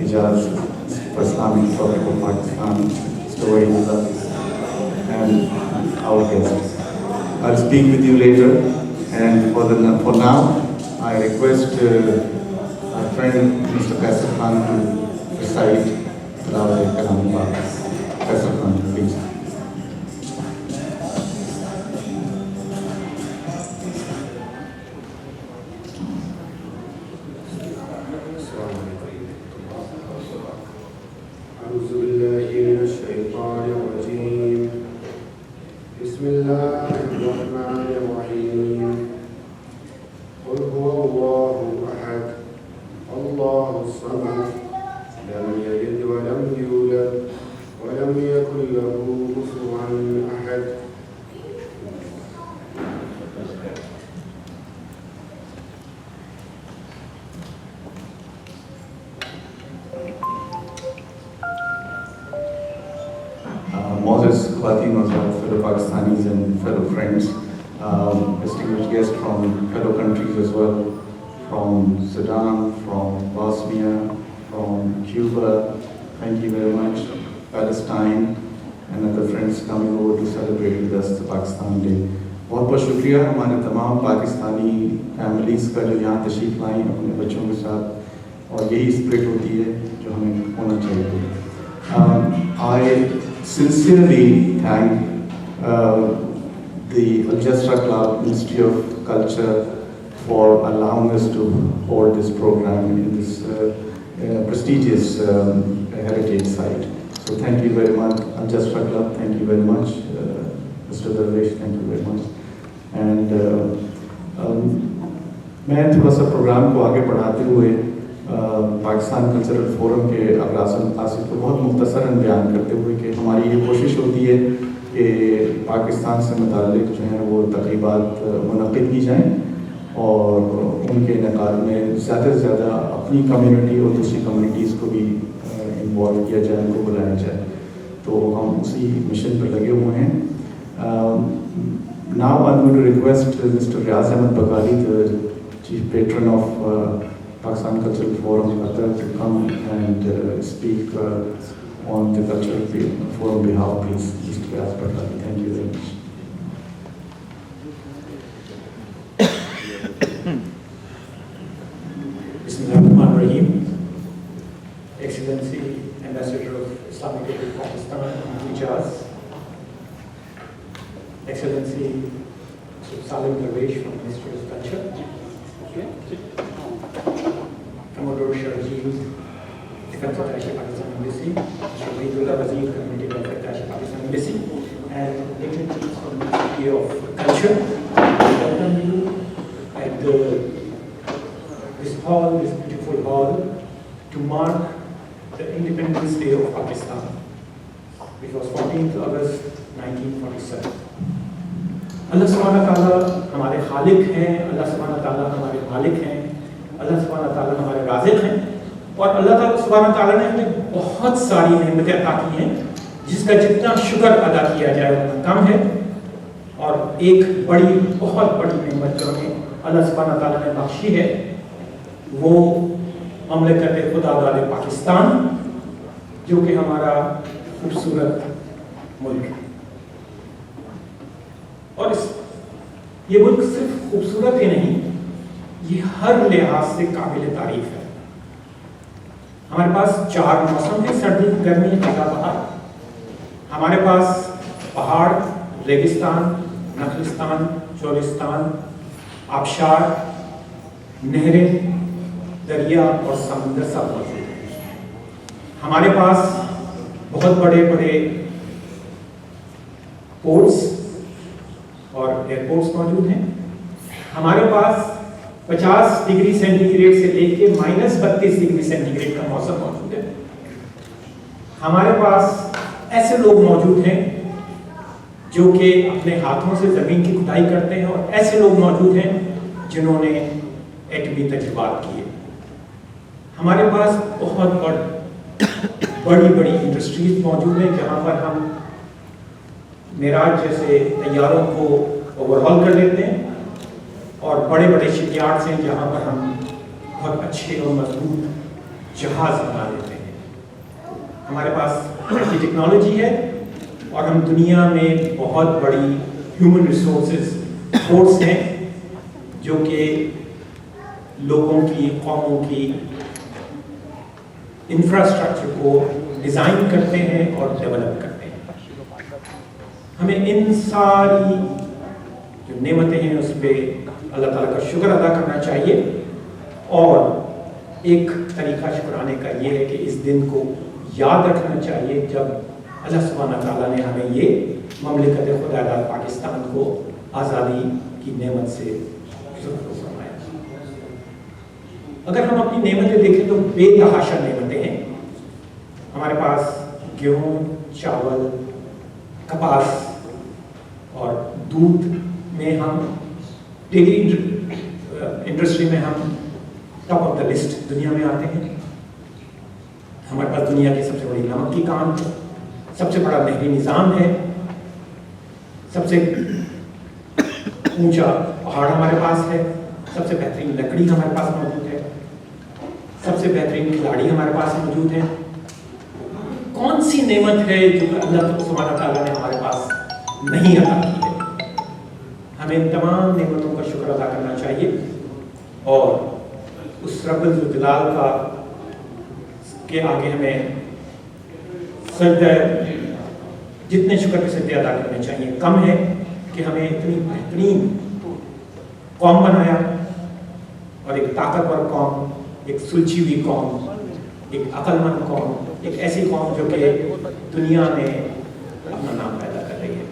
Ijaz for Islamic Republic of Pakistan, Mr. Wahid, and our guests. I'll speak with you later, and for now, I request our friend Mr. Faisal Khan to recite Tilawat Kalam Pak. Faisal Khan, please. Moses, Khwateen, fellow Pakistanis and fellow friends, distinguished guests from fellow countries as well, from Sudan, from Bosnia, from Cuba, thank you very much, Palestine, and other friends coming over to celebrate with us the Pakistan Day. بہت بہت شکریہ ہمارے تمام Pakistani families کا جو یہاں تشریف لائیں اپنے بچوں کے ساتھ، اور یہی اسپرٹ ہوتی ہے جو ہمیں ہونا چاہیے. I sincerely thank the Al Jasra Club, Ministry of Culture, for allowing us to hold this program in this prestigious heritage site. So thank you very much, Al Jasra Club, thank you very much, Mr. Darwish, thank you very much. And میں تھوڑا سا programme کو آگے بڑھاتے ہوئے Pakistan cultural forum کے اغراض و مقاصد کو بہت مختصراً بیان کرتے ہوئے کہ ہماری یہ کوشش ہوتی ہے کہ پاکستان سے متعلق جو ہیں وہ تقریبات منعقد کی جائیں اور ان کے انعقاد میں زیادہ سے زیادہ اپنی کمیونٹی اور دوسری کمیونٹیز کو بھی انوالو کیا جائے، ان کو بلایا جائے. تو ہم اسی مشن پر لگے ہوئے ہیں. Now I'm going to request Mr. Riaz Ahmed Baghali, the Chief Patron of Pakistan Cultural Forum, Qatar, to come and speak on the Cultural Forum behalf. Please, Mr. Riaz Baghali. Thank you very much. Bismillahirrahmanirrahim. Excellency, Ambassador of Islamic Republic of Pakistan, Ijaz. Excellency, Salim Darwish from Ministry of Culture. Commodore Sharjeel, Defense Attaché Pakistan Embassy. Mr. Waidullah Wazir, Community Welfare Attaché Pakistan Embassy. And dignitaries from the Ministry of Culture. I welcome you at this hall, this beautiful hall, to mark the Independence Day of Pakistan, which was 14th August 1947. اللہ سبحانہ تعالیٰ ہمارے خالق ہیں، اللہ سبحانہ تعالیٰ ہمارے مالک ہیں، اللہ سبحانہ تعالیٰ ہمارے رازق ہیں، اور اللہ تعالیٰ سبحانہ تعالیٰ نے ہمیں بہت ساری نعمتیں عطا کی ہیں جس کا جتنا شکر ادا کیا جائے اتنا کم ہے. اور ایک بڑی بہت بڑی نعمت جو ہمیں اللہ سبحانہ تعالیٰ نے بخشی ہے وہ مملکت خدا داد پاکستان، جو کہ ہمارا خوبصورت ملک ہے. اور یہ ملک صرف خوبصورت ہی نہیں، یہ ہر لحاظ سے قابل تعریف ہے. ہمارے پاس 4 موسم ہیں، سردی، گرمی، خزاں، بہار. ہمارے پاس پہاڑ، ریگستان، نخلستان، چولستان، آبشار، نہریں، دریا اور سمندر سب موجود ہیں. ہمارے پاس بہت بڑے بڑے پورٹس اور ایئرپورٹس موجود ہیں. ہمارے پاس 50 ڈگری سینٹی گریڈ سے لے کے -32 ڈگری سینٹی گریڈ کا موسم موجود ہے. ہمارے پاس ایسے لوگ موجود ہیں جو کہ اپنے ہاتھوں سے زمین کی کھدائی کرتے ہیں، اور ایسے لوگ موجود ہیں جنہوں نے ایٹمی تجربات کیے. ہمارے پاس بہت بڑی بڑی انڈسٹریز موجود ہیں جہاں پر ہم معراج جیسے طیاروں کو اوور ہال کر لیتے ہیں، اور بڑے بڑے شپ یارڈس ہیں جہاں پر ہم بہت اچھے اور مضبوط جہاز بنا لیتے ہیں. ہمارے پاس ایسی ٹیکنالوجی ہے اور ہم دنیا میں بہت بڑی ہیومن ریسورسز فورس ہیں جو کہ لوگوں کی, قوموں کی انفراسٹرکچر کو ڈیزائن کرتے ہیں اور ڈیولپ کرتے ہیں. ہمیں ان ساری جو نعمتیں ہیں اس پہ اللہ تعالیٰ کا شکر ادا کرنا چاہیے, اور ایک طریقہ شکرانے کا یہ ہے کہ اس دن کو یاد رکھنا چاہیے جب اللہ سبحانہ تعالیٰ نے ہمیں یہ مملکت خدا داد پاکستان کو آزادی کی نعمت سے فرمایا. اگر ہم اپنی نعمتیں دیکھیں تو بے تحاشا نعمتیں ہیں. ہمارے پاس گیہوں, چاول, کپاس اور دودھ میں ہم ڈیری انڈسٹری میں ہم ٹاپ آف دا لسٹ دنیا میں آتے ہیں. ہمارے پاس دنیا کی سب سے بڑی نمک کی کان ہے, سب سے بڑا نہری نظام ہے, سب سے اونچا پہاڑ ہمارے پاس ہے, سب سے بہترین لکڑی ہمارے پاس موجود ہے, سب سے بہترین کھلاڑی ہمارے پاس موجود ہیں. کون سی نعمت ہے جو اللہ سبحانہ تعالیٰ نے ہمارے پاس نہیں عطا کی ہے؟ ہمیں ان تمام نعمتوں کا شکر ادا کرنا چاہیے اور اس رب الجلال کا کے آگے ہمیں سجدہ, جتنے شکر کے سجدے ادا کرنے چاہیے کم ہے کہ ہمیں اتنی بہترین قوم بنایا, اور ایک طاقتور قوم, ایک سلجھی ہوئی قوم, ایک عقل مند قوم, ایک ایسی قوم جو کہ دنیا میں اپنا نام پیدا کر رہی ہے.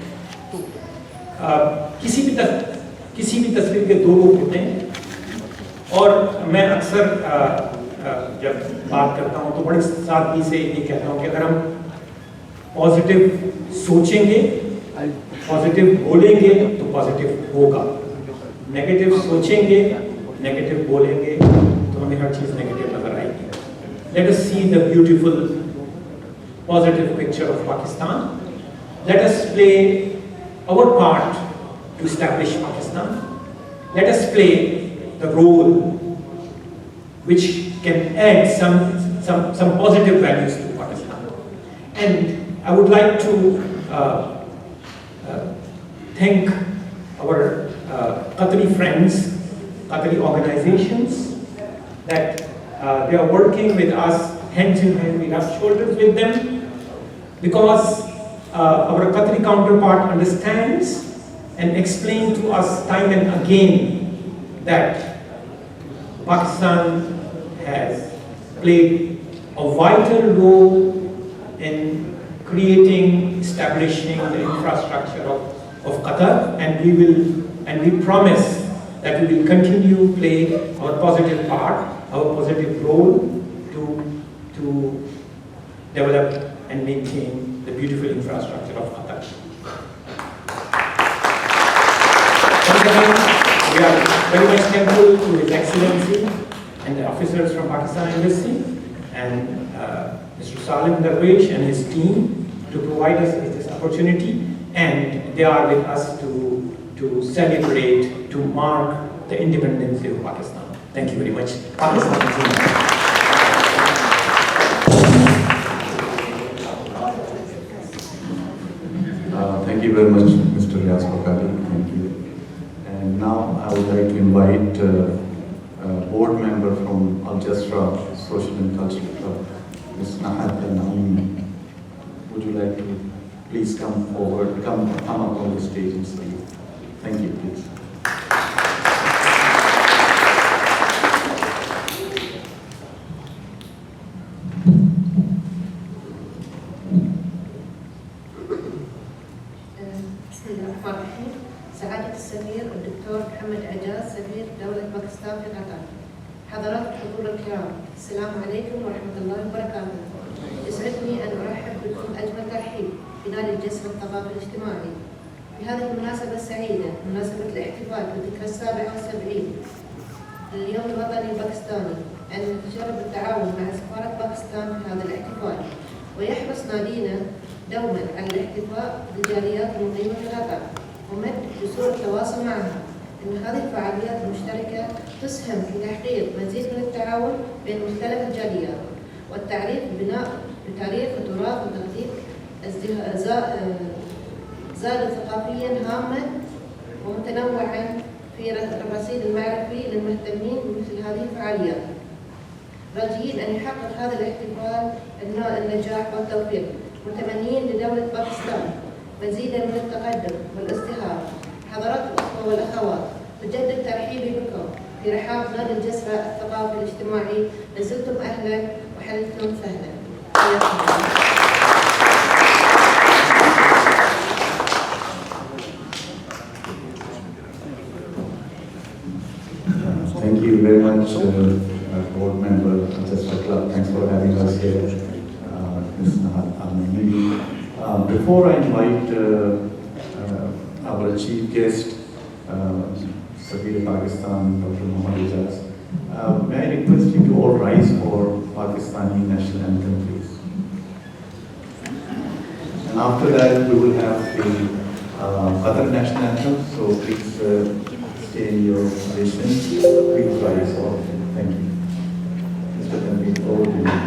کسی بھی تصویر کے دو روپ ہوتے ہیں, اور میں اکثر جب بات کرتا ہوں تو بڑی سادگی سے یہ کہتا ہوں کہ اگر ہم پازیٹیو سوچیں گے, پازیٹیو بولیں گے تو پازیٹیو ہوگا, نیگیٹو سوچیں گے, نیگیٹو بولیں گے تو ہمیں ہر چیز نیگیٹو نظر آئے گی. Let us see the beautiful positive picture of Pakistan. Let us play our part to establish Pakistan. Let us play the role which can add some positive values to Pakistan. And I would like to thank our Qatari friends, Qatari organizations, that they are working with us hands in hand, we rub shoulders with them, because our Qatari counterpart understands and explains to us time and again that Pakistan has played a vital role in creating, establishing the infrastructure of Qatar, and we promise that we will continue to play our positive part, our positive role to develop and maintain the beautiful infrastructure of Qatar. Once again, we are very much thankful to His Excellency and the officers from Pakistan Embassy and Mr. Salim Darwish and his team to provide us with this opportunity, and they are with us to celebrate, to mark the independence of Pakistan. Thank you very much. Pakistan. Thank you very much, Mr. Riaz Bakari. Thank you. And now I would like to invite a board member from Al Jasra Social and Cultural Club, Ms. Nahat Naeem. Would you like to please come forward, come up on the stage and speak? Thank you, please. بسم الله الرحمن الرحيم. سعادة السفير الدكتور محمد عجاز سفير دولة باكستان في قطر. حضرات الحضور الكرام، السلام عليكم ورحمة الله وبركاته. يسعدني أن أرحب بكم أجمل ترحيب في نادي الجسر الثقافي الاجتماعي في هذه المناسبة السعيدة، مناسبة الاحتفال بالذكرى 77 لليوم الوطني الباكستاني، أن نتشرف بالتعاون مع سفارة باكستان في هذا الاحتفال. ويحرص نادينا دوما على الاحتفاء بالجاليات المقيمة في قطر ومد جسور التواصل معها، أن هذه الفعاليات المشتركة تسهم في تحقيق مزيد من التعاون بين مختلف الجاليات والتعريف بتاريخ وتراث وتقديم زاد ثقافيا هاما ومتنوعا في الرصيد المعرفي للمهتمين بمثل هذه الفعاليات. راجيين أن يحقق هذا الاحتفال النجاح والتوفيق، متمنيين لدولة باكستان مزيدا من التقدم والازدهار. حضرات الأخوة والأخوات، أجدد ترحيبي بكم في رحاب نادي الجسرة الثقافي الاجتماعي. لازلتم أهلا وحللتم سهلا. حياكم الله. Thank you very much, board member, Ancestor Club. Thanks for having us here, Ms. Amini. Before I invite our chief guest, Safir Pakistan, Dr. Mohammad Ijaz, may I request you to all rise for Pakistani national anthem, please. And after that, we will have the other national anthem. So please stay in your position. Please rise all. Thank you. Mr. Tanveer, over to you.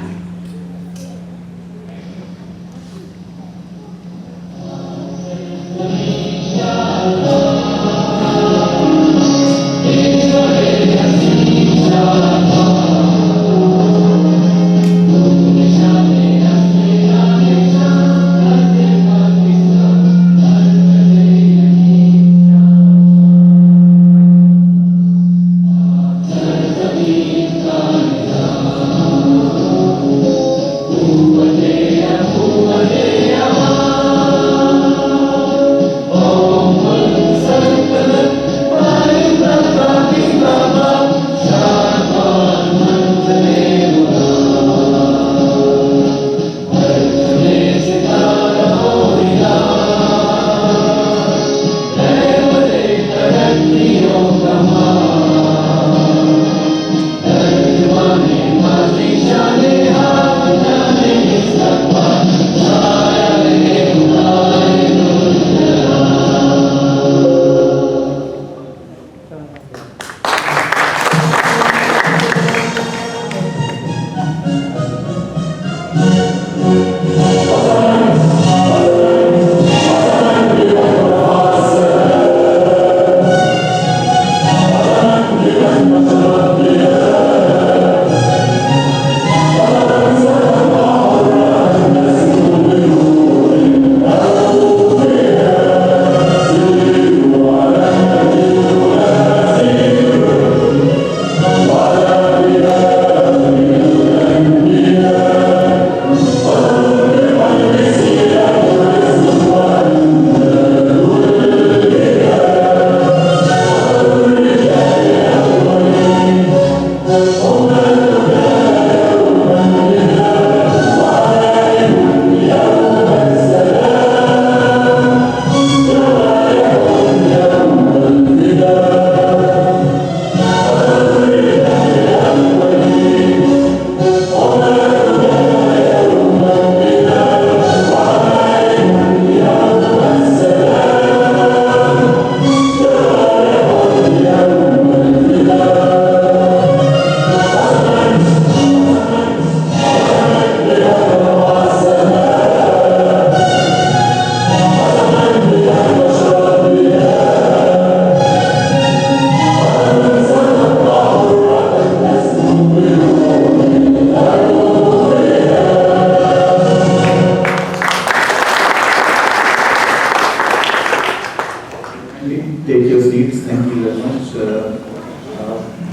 Take your seats. Thank you very much.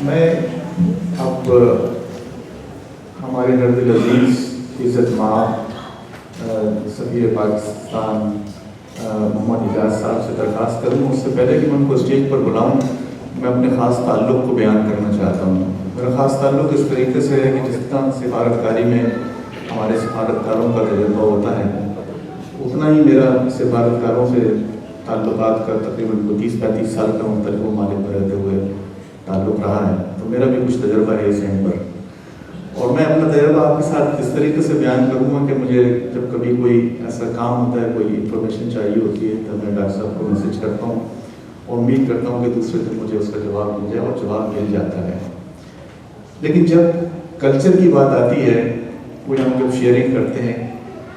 मैं अब हमारे नर्द अजीज इज़्ज़त माब सफीर पाकिस्तान मोहम्मद इजाज़ साहब से दरख्वास्त करूँ, उससे पहले कि मैं उनको स्टेज पर बुलाऊँ, मैं अपने ख़ास ताल्लुक़ को बयान करना चाहता हूँ। मेरा ख़ास ताल्लुक़ इस तरीके से है कि जिस तरह सिफारतकारी में हमारे सिफारतकारों का तजुर्बा होता है, उतना ही मेरा सिफारतकारों से ताल्लुकात का तकरीबन 30-35 साल का मुख्तलिफ ममालिक पर रहते हुए ताल्लुक़ रहा है, तो मेरा भी कुछ तजुर्बा है इस एंड पर। और मैं अपना तजुर्बा आपके साथ इस तरीके से बयान करूँगा कि मुझे जब कभी कोई ऐसा काम होता है, कोई इन्फॉर्मेशन चाहिए होती है, तब मैं डॉक्टर साहब को मैसेज करता हूँ और उम्मीद करता हूँ कि दूसरे दिन मुझे उसका जवाब मिल जाए, और जवाब मिल जाता है। लेकिन जब कल्चर की बात आती है, کوئی ہم جب شیئرنگ کرتے ہیں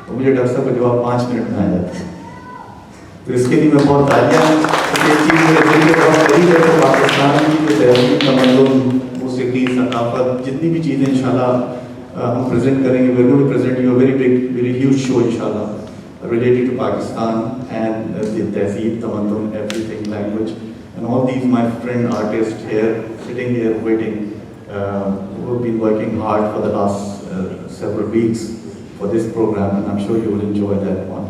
تو مجھے ڈاکٹر صاحب کا جواب 5 منٹ میں آ جاتا ہے. تو اس کے لیے میں بہت تالیاں یہ چیز میرے دل کے بہت قریب ہے. تو پاکستان کی جو تہذیب تمدن موسیقی ثقافت جتنی بھی چیزیں انشاءاللہ ہم پریزنٹ کریں گے, we're going to present you a very big, very huge show inshallah related to Pakistan and the tehzeeb, tamadun, everything, language, and all these my friend artists here, sitting here waiting, who have been working hard for the last several weeks for this program, and I'm sure you will enjoy that one.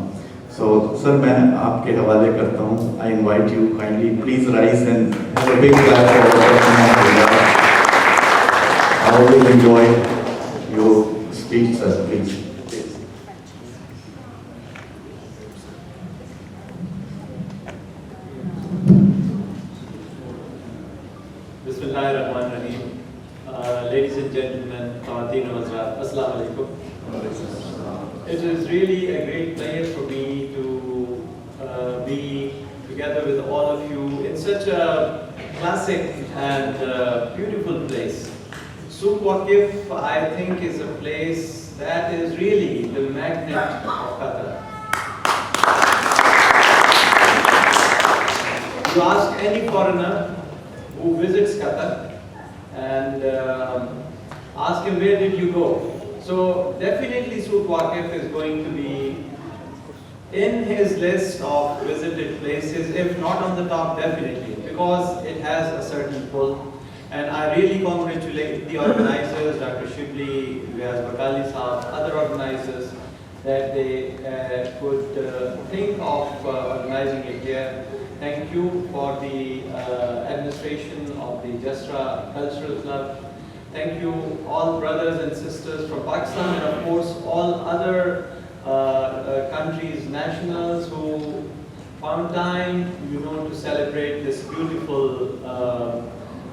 So, sir, میں آپ کے حوالے کرتا ہوں. I invite you kindly, please rise and have a big clap for our. I will enjoy your speech, sir, please. Bismillahirrahmanirrahim. Ladies and gentlemen, Khawateen and Hazrat, Assalamu alaikum. It is really a great pleasure for me to be together with all of you in such a classic and beautiful place. Souq Waqif, I think, is a place that is really the magnet of Qatar. You ask any foreigner who visits Qatar and ask him, where did you go? So definitely Souq Waqif is going to be in his list of visited places, if not on the top, definitely, because it has a certain pull. And I really congratulate the organizers, Dr. Shibli, Riaz Bakali Saab, other organizers, that they could think of organizing it here. Thank you for the administration of the Jasra Cultural Club. Thank you all brothers and sisters from Pakistan and of course all other countries, nationals who found time, to celebrate this beautiful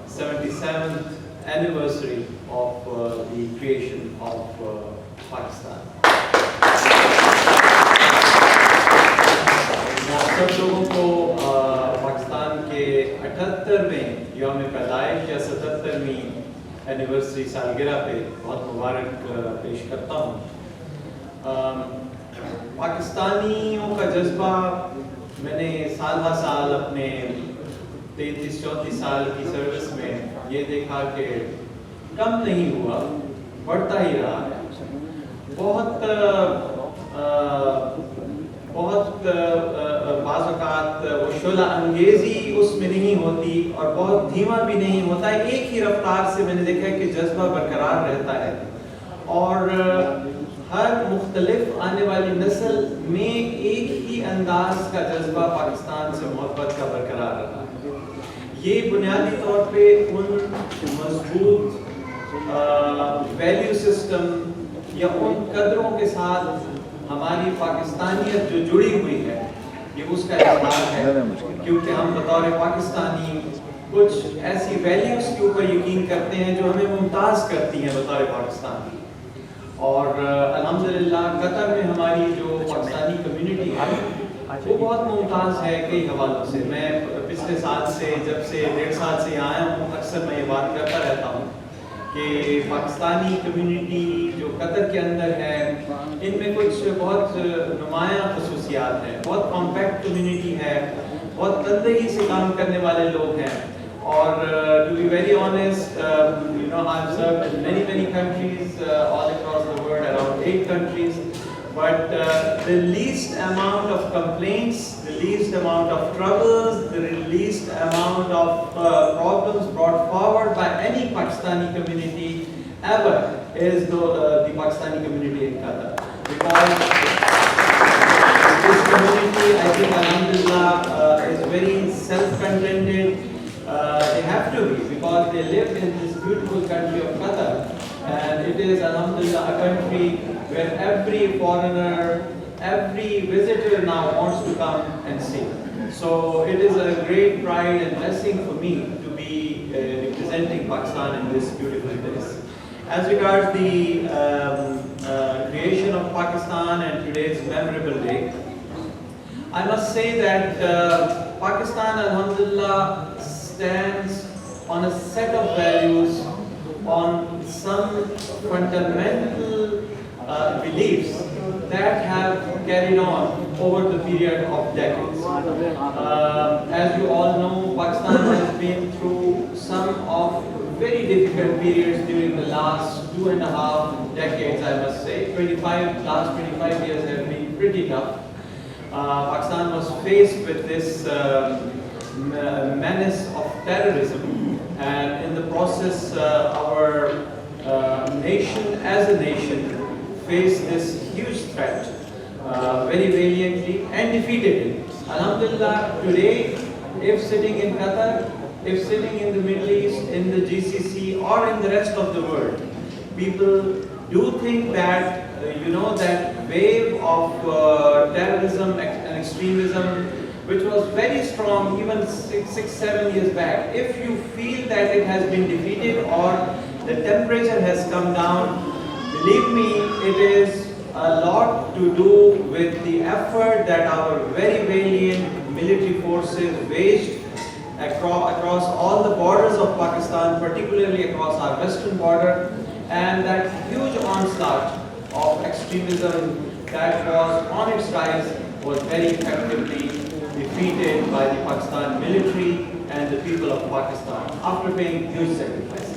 77th anniversary of the creation of Pakistan. سب لوگوں کو پاکستان کے 78ویں یوم پیدائش یا 77ویں anniversary سالگرہ پہ بہت مبارک پیش کرتا ہوں. پاکستانیوں کا جذبہ میں نے سال ہر سال اپنے 33-34 سال کی سروس میں یہ دیکھا کہ کم نہیں ہوا, بڑھتا ہی رہا ہے. بہت بعض اوقات وہ شعلہ انگیزی اس میں نہیں ہوتی اور بہت دھیما بھی نہیں ہوتا ہے. ایک ہی رفتار سے میں نے دیکھا کہ جذبہ برقرار رہتا ہے اور ہر مختلف آنے والی نسل میں ایک ہی انداز کا جذبہ پاکستان سے محبت کا برقرار رہا ہے. یہ بنیادی طور پہ ان مضبوط ویلیو سسٹم یا ان قدروں کے ساتھ ہماری پاکستانیت جو جڑی ہوئی ہے, یہ اس کا اظہار ہے, کیونکہ ہم بطور پاکستانی کچھ ایسی ویلیوز کے اوپر یقین کرتے ہیں جو ہمیں ممتاز کرتی ہیں بطور پاکستانی. اور الحمدللہ قطر میں ہماری جو پاکستانی کمیونٹی ہے وہ بہت ممتاز ہے کئی حوالوں سے. میں پچھلے سال سے, جب سے 1.5 سال سے یہاں آیا ہوں, اکثر میں یہ بات کرتا رہتا ہوں کہ پاکستانی کمیونٹی جو قطر کے اندر ہے ان میں کچھ بہت نمایاں خصوصیات ہیں. بہت کمپیکٹ کمیونٹی ہے, بہت تندہی سے کام کرنے والے لوگ ہیں. اور to be very honest, I've served in many countries all across the world, around 8 countries. But the least amount of complaints, the least amount of troubles, the least amount of problems brought forward by any Pakistani community ever is the Pakistani community in Qatar. Because this community, I think, alhamdulillah, is very self-contented. They have to be, because they live in this beautiful country of Qatar. And it is, alhamdulillah, a country where every foreigner, every visitor now wants to come and see. So it is a great pride and blessing for me to be representing Pakistan in this beautiful place. As regards the creation of Pakistan and today's memorable day, I must say that Pakistan, alhamdulillah, stands on a set of values, on some fundamental beliefs that have carried on over the period of decades. As you all know, Pakistan has been through some of very difficult periods during the last 2.5 decades, I must say. Last 25 years have been pretty tough. Pakistan was faced with this menace of terrorism, and in the process our nation as a nation faced this huge threat very valiantly and defeated it. Alhamdulillah, today, if sitting in Qatar, if sitting in the Middle East, in the GCC or in the rest of the world, people do think that that wave of terrorism and extremism, which was very strong even 6-7 years back, if you feel that it has been defeated or the temperature has come down, believe me, it is a lot to do with the effort that our very valiant military forces waged across all the borders of Pakistan, particularly across our western border, and that huge onslaught of extremism that was on its rise was very effectively defeated by the Pakistan military and the people of Pakistan after paying huge sacrifices.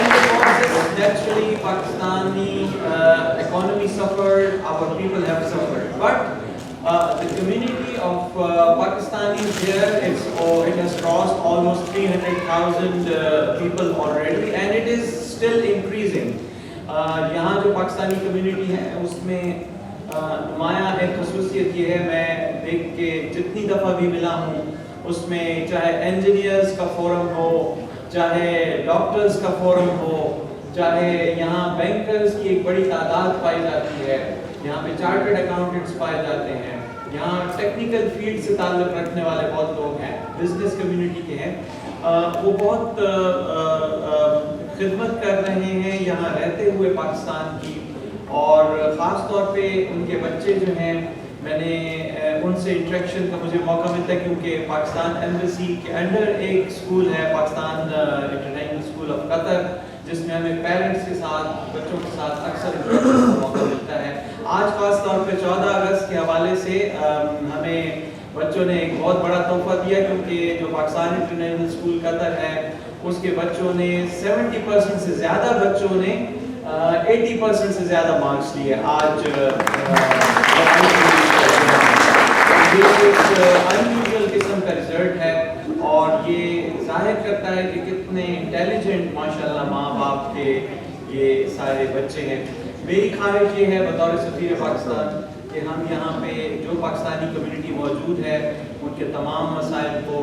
In the process, naturally, Pakistani economy suffered, our people have suffered, but the community of Pakistanis here, it has crossed almost 300,000 people already, and it is still increasing. यहाँ जो Pakistani community है उसमें नुमाया एक खसूसियत ये है, मैं देख के जितनी दफ़ा भी मिला हूँ उसमें चाहे इंजीनियर्स का फोरम हो, चाहे डॉक्टर्स का फोरम हो, चाहे यहाँ बैंकर्स की एक बड़ी तादाद पाई जाती है, यहाँ पे चार्टर्ड अकाउंटेंट्स पाए जाते हैं, यहाँ टेक्निकल फील्ड से ताल्लुक़ रखने वाले बहुत लोग हैं, बिजनेस कम्युनिटी के हैं, वो बहुत खिदमत कर रहे हैं यहाँ रहते हुए पाकिस्तान की, और ख़ास तौर पे उनके बच्चे जो हैं, मैंने उनसे इंटरेक्शन का मुझे मौका मिलता है क्योंकि पाकिस्तान एम्बेसी के अंडर एक स्कूल है, Pakistan international school of Qatar, जिसमें हमें पेरेंट्स के साथ, बच्चों के साथ अक्सर इंटरेक्शन का मौका मिलता है। आज खास तौर पे 14 अगस्त के हवाले से हमें बच्चों ने एक बहुत बड़ा तोहफा दिया, क्योंकि जो पाकिस्तान इंटरनेशनल स्कूल कतर है उसके बच्चों ने 70% से ज़्यादा बच्चों ने 80% से ज़्यादा मार्क्स लिए आज। ये एक अनयूजुअल किस्म का रिजल्ट है और ये जाहिर करता है कि कितने इंटेलिजेंट माशाल्लाह माँ बाप के ये सारे बच्चे हैं। मेरी ख्वाहिश ये है बतौर सफ़ीर पाकिस्तान कि हम यहाँ पे जो पाकिस्तानी कम्युनिटी मौजूद है उनके तमाम मसाइल को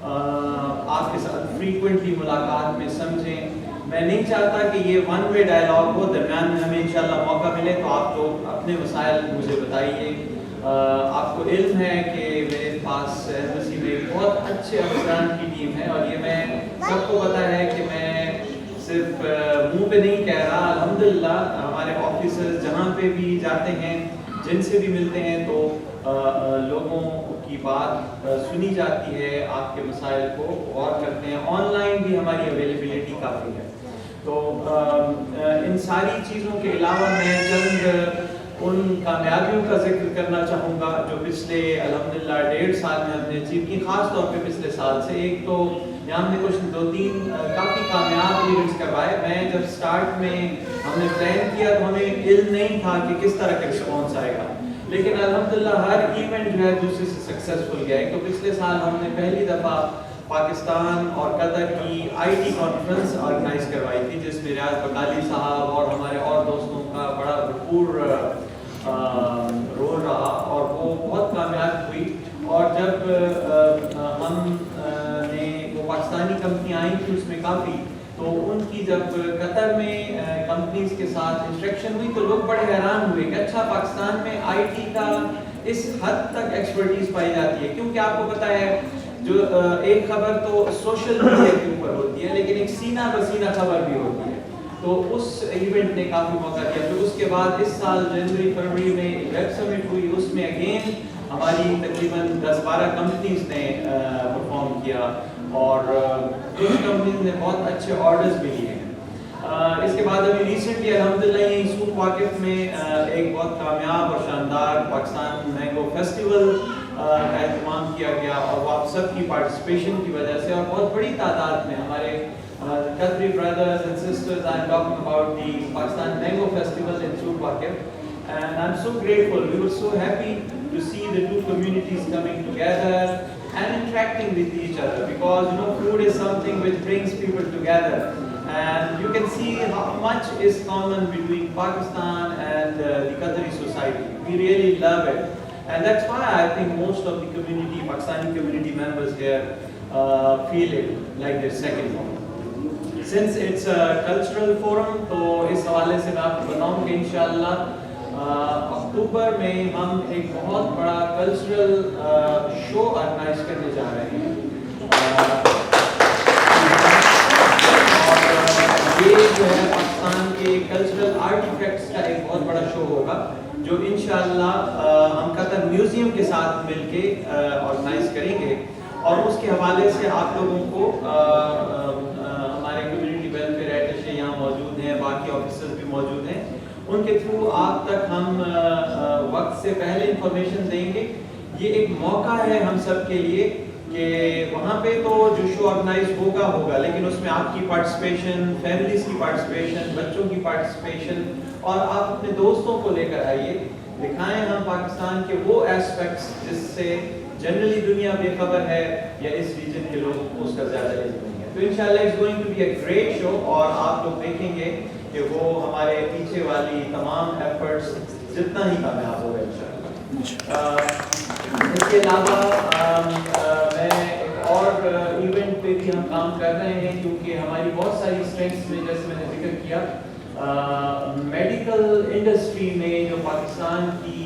आपके साथ फ्रीक्वेंटली मुलाकात में समझें। मैं नहीं चाहता कि ये वन वे डायलॉग हो, दरम्यान में हमें इंशाल्लाह मौका मिले तो आप लोग अपने मसाइल मुझे बताइए। आपको इल्म है कि मेरे पास एम्बेसी में बहुत अच्छे अफसरान की टीम है और ये मैं सबको पता है कि मैं सिर्फ मुंह पे नहीं कह रहा, अल्हम्दुलिल्लाह हमारे ऑफिसर्स जहाँ पे भी जाते हैं, जिनसे भी मिलते हैं तो लोगों की बात सुनी जाती है, आपके मसाइल को गौर करते हैं। ऑनलाइन भी हमारी अवेलेबिलिटी काफ़ी है। तो इन सारी चीज़ों के अलावा मैं चंद उन कामयाबियों का जिक्र करना चाहूँगा जो पिछले अल्हम्दुलिल्लाह 1.5 साल में हमने अचीव की, ख़ास तौर पे पिछले साल से। एक तो यहाँ हमने कुछ 2-3 काफ़ी कामयाब इवेंट्स करवाए। मैं जब स्टार्ट में हमने प्लान किया तो हमें इल्म नहीं था कि किस तरह का रिस्पॉन्स आएगा, लेकिन अल्हम्दुलिल्लाह हर इवेंट जो है दूसरे से सक्सेसफुल गया है। तो पिछले साल हमने पहली दफ़ा पाकिस्तान और कतर की IT कॉन्फ्रेंस ऑर्गेनाइज करवाई थी, जिसमें रियाज बकाली साहब और हमारे और दोस्तों का बड़ा भरपूर रोल रहा और वो बहुत कामयाब हुई। और जब हमने वो पाकिस्तानी कंपनियाँ आई थी उसमें काफ़ी, तो उनकी जब कतर में कंपनीज के साथ इंस्ट्रक्शन हुई तो लोग बड़े हैरान हुए कि अच्छा पाकिस्तान में IT का इस हद तक एक्सपर्टीज पाई जाती है। क्योंकि आपको पता है जो एक खबर तो सोशल मीडिया के ऊपर होती है, लेकिन एक सीना बसीना खबर भी होती है। तो उस इवेंट ने काफ़ी मौका दिया। फिर उसके बाद इस साल जनवरी-फरवरी में एक वेब समिट हुई, उसमें अगेन हमारी तकरीबन 10-12 कंपनीज ने परफॉर्म किया और कुछ कंपनीज ने बहुत अच्छे ऑर्डर्स भी लिए हैं। اس کے بعد ابھی ریسنٹلی الحمدللہ یہیں سوق واقف میں ایک بہت کامیاب اور شاندار پاکستان مینگو فیسٹیول کا اہتمام کیا گیا، اور وہ آپ سب کی پارٹیسپیشن کی وجہ سے اور بہت بڑی تعداد میں ہمارے Qatari brothers and sisters. I'm talking about the Pakistan Mango Festival in Souk Waqif, and I'm so grateful. We were so happy to see the two communities coming together and interacting with each other, because you know, food is something which brings people together, and you can see how much is common between Pakistan and the Qatari society. We really love it, and that's why I think most of the community, Pakistani community members here feel it like their second home. Since it's a cultural forum, تو اس حوالے سے میں آپ کو بتاؤں کہ انشاءاللہ اکتوبر میں ہم ایک بہت بڑا کلچرل شو آرگنائز کرنے جا رہے ہیں، اور یہ جو ہے پاکستان کے کلچرل آرٹیفیکٹس کا ایک بہت بڑا شو ہوگا، جو انشاءاللہ ہم قطر میوزیم کے ساتھ مل کے آرگنائز کریں گے، اور اس کے حوالے سے آپ لوگوں کو کمیونٹی ویلفیئر ایٹیشے یہاں موجود ہیں، باقی آفیسرز بھی موجود ہیں، ان کے تھرو آپ تک ہم وقت سے پہلے انفارمیشن دیں گے. یہ ایک موقع ہے ہم سب کے لیے کہ وہاں پہ تو جو شو آرگنائز ہوگا لیکن اس میں آپ کی پارٹیسپیشن، فیملیز کی پارٹیسپیشن، بچوں کی پارٹیسپیشن، اور آپ اپنے دوستوں کو لے کر آئیے، دکھائیں ہم پاکستان کے وہ ایسپیکٹس جس سے جنرلی دنیا بے خبر ہے یا اس ریجن کے لوگ اس کا زیادہ علم نہیں ہے. تو انشاءاللہ it's going to be a great show, اور آپ لوگ دیکھیں گے کہ وہ ہمارے پیچھے والی تمام ایفرٹس جتنا ہی کامیاب ہوگا انشاءاللہ. اس کے علاوہ میں ایک اور ایونٹ پہ بھی ہم کام کر رہے ہیں، کیونکہ ہماری بہت ساری اسٹرینگس میں، جیسے میں نے ذکر کیا، میڈیکل انڈسٹری میں جو پاکستان کی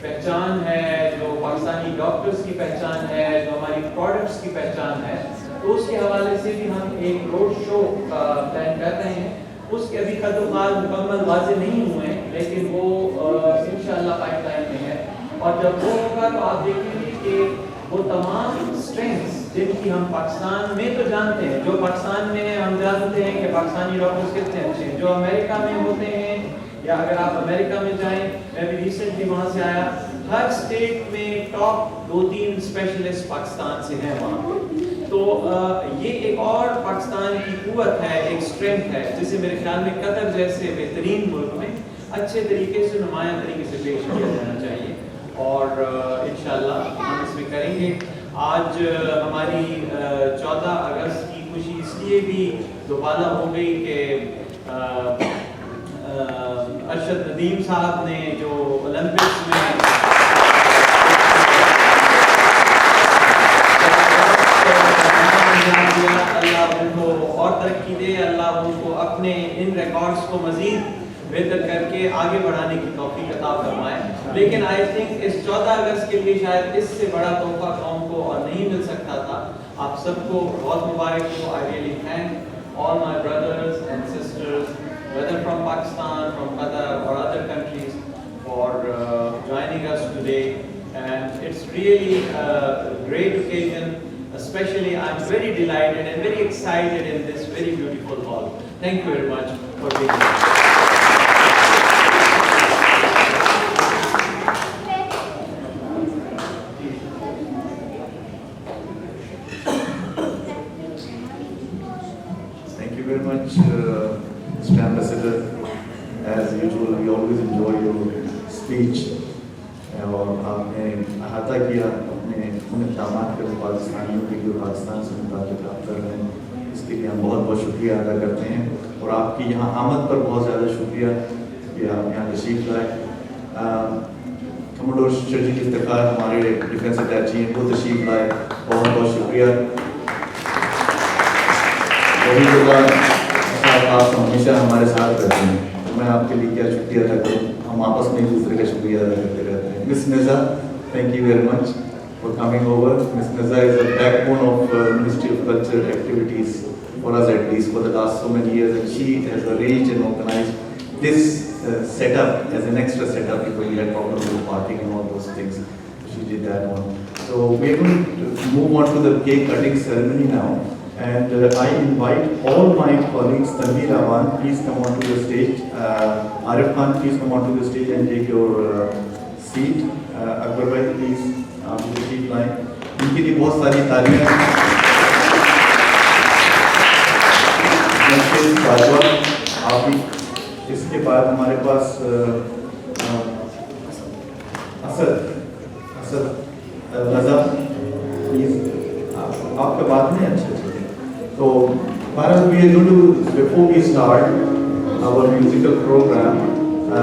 پہچان ہے، جو پاکستانی ڈاکٹرز کی پہچان ہے، جو ہماری پروڈکٹس کی پہچان ہے، تو اس کے حوالے سے بھی ہم ایک روڈ شو کا پلان کر رہے ہیں. اس کے ابھی خطوط مکمل واضح نہیں ہوئے ہیں، لیکن وہ انشاءاللہ پائپ لائن میں ہے، اور جب وہ ہوگا تو آپ دیکھیں گے کہ وہ تمام اسٹرینگس جن کی ہم پاکستان میں تو جانتے ہیں، جو پاکستان میں ہیں ہم جانتے ہیں کہ پاکستانی ڈاکٹرز کتنے اچھے ہیں، جو امریکہ میں ہوتے ہیں، یا اگر آپ امریکہ میں جائیں، میں بھی ریسنٹلی وہاں سے آیا، ہر اسٹیٹ میں ٹاپ 2-3 اسپیشلسٹ پاکستان سے ہیں وہاں پہ. تو یہ ایک اور پاکستان کی قوت ہے، ایک اسٹرینتھ ہے، جسے میرے خیال میں قطر جیسے بہترین ملک میں اچھے طریقے سے، نمایاں طریقے سے پیش کیا جانا چاہیے، اور انشاءاللہ ہم اس میں کریں گے. آج ہماری 14 اگست کی خوشی اس لیے بھی دوبالا ہو گئی کہ ارشد ندیم صاحب نے جو اولمپکس میں اللہ ان کو اور ترقی دے، اللہ ان کو اپنے ان ریکارڈز کو مزید بہتر کر کے آگے بڑھانے کی توفیق عطا فرمائے. لیکن آئی تھنک اس 14 اگست کے لیے شاید اس سے بڑا تحفہ قوم کو اور نہیں مل سکتا تھا. آپ سب کو بہت مبارک ہو. I really thank all my brothers and sisters whether from Pakistan, from Qatar or other countries for joining us today, and it's really a great occasion. Especially I'm very delighted and very excited in this very beautiful hall. Thank you very much for being here. Thank you very much, Mr. Ambassador. As usual, we always enjoy your speech. اور آپ نے احاطہ کیا اپنے ان اقدامات کے پاکستانیوں کے جو پاکستان سے متعلق آپ کر رہے ہیں، اس کے لیے ہم بہت بہت شکریہ ادا کرتے ہیں، اور آپ کی یہاں آمد پر بہت زیادہ شکریہ کہ آپ یہاں تشریف لائے. کموڈور شرجیل افتخار ہمارے ڈیفینس اٹیچی ہیں، وہ تشریف لائے، بہت بہت شکریہ. آپ ہمیشہ ہمارے ساتھ رہتے ہیں، میں آپ کے لیے کیا شکریہ ادا کروں، ہم آپس میں ایک دوسرے کا شکریہ ادا کرتے رہتے ہیں. Ms. Niza, thank you very much for coming over. Ms. Niza is the backbone of Ministry of Culture activities, for us at least, for the last so many years, and she has arranged and organized this setup as an extra setup because we had problems with parking and all those things. She did that one. So we are going to move on to the cake cutting ceremony now, And I invite all my colleagues, Tanveer Awan, please come onto the stage. Arif Khan, please come onto the stage and take your seat. Akbar bhai, please, آپ کی تشریف لائیں. ان کے لیے بہت ساری تعلیمیں. آپ بھی. اس کے بعد ہمارے پاس اسد رضا, پلیز. آپ کا بات نہیں اچھا. So, Bharat, we are going to, before we start our musical program, we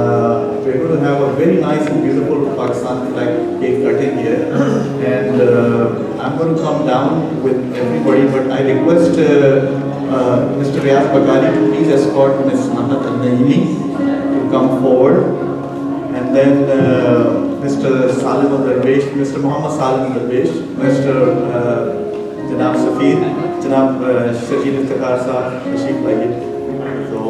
are going to have a very nice and beautiful Pakistan flag cake cutting here. And I'm going to come down with everybody, but I request Mr. Riyaz Bakari to please escort Ms. Nahat Al-Naimi to come forward. And then Mr. Salim Al-Darwish, Mr. Muhammad Salim Al-Darwish, Mr. جناب سفیر, جناب شرجیل افتخار صاحب تشریف لائیے. تو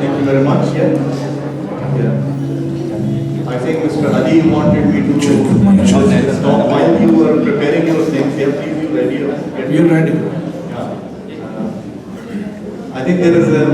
thank you very much. Yeah. I think Mr. Ali wanted me to stop while you were preparing your things. Yeah, please, you ready? You're ready. Yeah. I think there is a